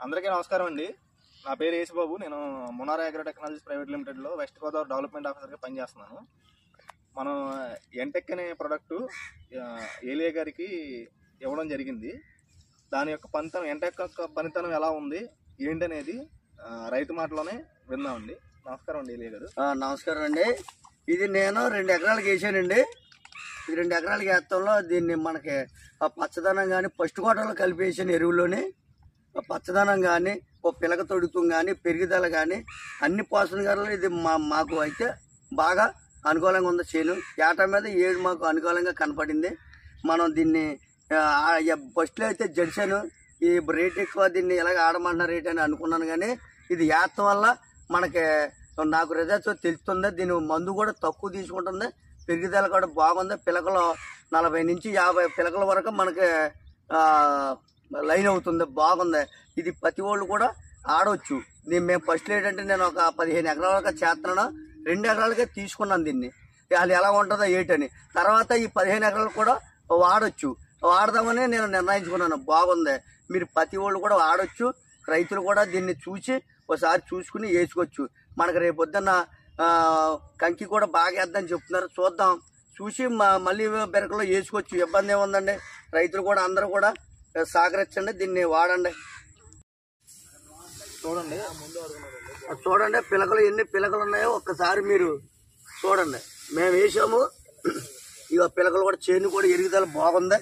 అందరికీ నమస్కారం అండి. నా పేరు యేసుబాబు. నేను మునారా అగ్రో టెక్నాలజీస్ ప్రైవేట్ లిమిటెడ్లో వెస్ట్ గోదావరి డెవలప్మెంట్ ఆఫీసర్గా పనిచేస్తున్నాను. మనం ఎంటెక్ అనే ప్రోడక్టు ఏలియా గారికి ఇవ్వడం జరిగింది. దాని యొక్క పనితనం, ఎంటెక్ యొక్క పనితనం ఎలా ఉంది ఏంటనేది రైతు మాటలోనే విందామండి. నమస్కారం అండి ఏలియా గారు. నమస్కారం అండి. ఇది నేను 2 ఎకరాలకు వేసానండి. ఈ 2 ఎకరాలకి వేస్తంలో దీన్ని మనకి ఆ పచ్చదనం కానీ ఫస్ట్ కోటలో కలిపి వేసిన ఎరువులోని పచ్చదనం కానీ పిలక తొడుగుతం కానీ పెరుగుదల కానీ అన్ని పోషకాలు ఇది మాకు అయితే బాగా అనుకూలంగా ఉంది. చేను ఏటా మీద 7 మాకు అనుకూలంగా కనపడింది. మనం దీన్ని ఫస్ట్లో అయితే జడిసాను, ఈ రేట్ ఎక్కువ, దీన్ని ఎలాగ ఆడమంటున్న రేట్ అని అనుకున్నాను. కానీ ఇది వేయటం వల్ల మనకి నాకు రిజల్ట్స్ తెలుస్తుంది. దీని మందు కూడా తక్కువ తీసుకుంటుంది, పెరుగుదల కూడా బాగుంది. పిలకలు 40 నుంచి 50 పిలకల వరకు మనకి లైన్ అవుతుంది, బాగుంది. ఇది ప్రతి వాళ్ళు కూడా ఆడవచ్చు. దీన్ని మేము ఫస్ట్ ఏంటంటే నేను ఒక 15 ఎకరాలకు చేస్తున్నాను, 2 ఎకరాలకే తీసుకున్నాను దీన్ని. అది ఎలా ఉంటుందో ఏంటని. తర్వాత ఈ 15 ఎకరాలు కూడా వాడచ్చు, వాడదామని నేను నిర్ణయించుకున్నాను. బాగుంది, మీరు ప్రతి వాళ్ళు కూడా వాడచ్చు. రైతులు కూడా దీన్ని చూసి ఒకసారి చూసుకుని వేసుకోవచ్చు. మనకు రేపు పొద్దున్న కంకి కూడా బాగా వేద్దని చెప్తున్నారు, చూద్దాం. చూసి మళ్ళీ బెరకలో వేసుకోవచ్చు, ఇబ్బంది ఏముందండి. రైతులు కూడా అందరూ కూడా సహకరించండి, దీన్ని వాడండి. చూడండి పిలకలు ఎన్ని పిలకలు ఉన్నాయో ఒక్కసారి మీరు చూడండి. మేము వేసాము, ఇక పిలకలు కూడా చేను కూడా ఎరుగుదల బాగుంది.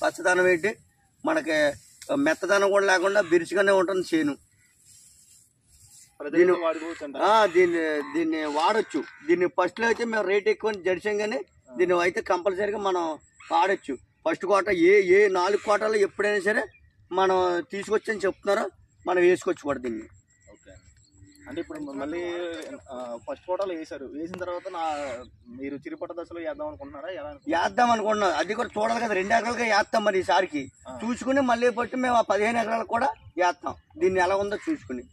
పచ్చదనం ఏంటి మనకి మెత్తదనం కూడా లేకుండా బిరుచుగానే ఉంటుంది చేను. దీన్ని వాడచ్చు. దీన్ని ఫస్ట్ లో అయితే మేము రేట్ ఎక్కువ జడిసాం, కానీ దీన్ని అయితే కంపల్సరీగా మనం వాడచ్చు. ఫస్ట్ కోట ఏ 4 కోటలు ఎప్పుడైనా సరే మనం తీసుకొచ్చని చెప్తున్నారో మనం వేసుకోవచ్చు కూడా దీన్ని. ఓకే, అంటే ఇప్పుడు మళ్ళీ ఫస్ట్ కోటలో వేసారు, వేసిన తర్వాత మీరు చిరుపట్ట దశలో వేద్దాం అనుకుంటున్నారా? వేద్దాం అనుకుంటున్నాం, అది కూడా చూడాలి కదా. 2 ఎకరాలుగా వేస్తాం మరి ఈసారికి. చూసుకుని మళ్ళీ పట్టి మేము 15 ఎకరాలకు కూడా వేస్తాం. దీన్ని ఎలా ఉందో చూసుకుని.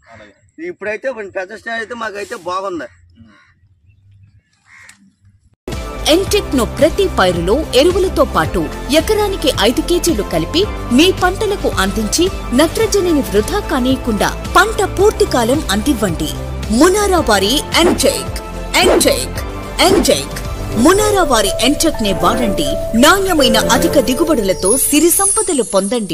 ఇప్పుడైతే పెద్ద స్టేజ్ అయితే మాకైతే బాగుంది. ఎంటెక్ ను ప్రతి పైరులో ఎరువులతో పాటు ఎకరానికి 5 కేజీలు కలిపి మీ పంటలకు అందించి నత్రజనిని వృధా కానీయకుండా పంట పూర్తి కాలం అందివ్వండి. మునారా వారి ఎంటెక్ మునారా వారి ఎంటెక్ నే వాడండి. నాణ్యమైన అధిక దిగుబడులతో సిరి సంపదలు పొందండి.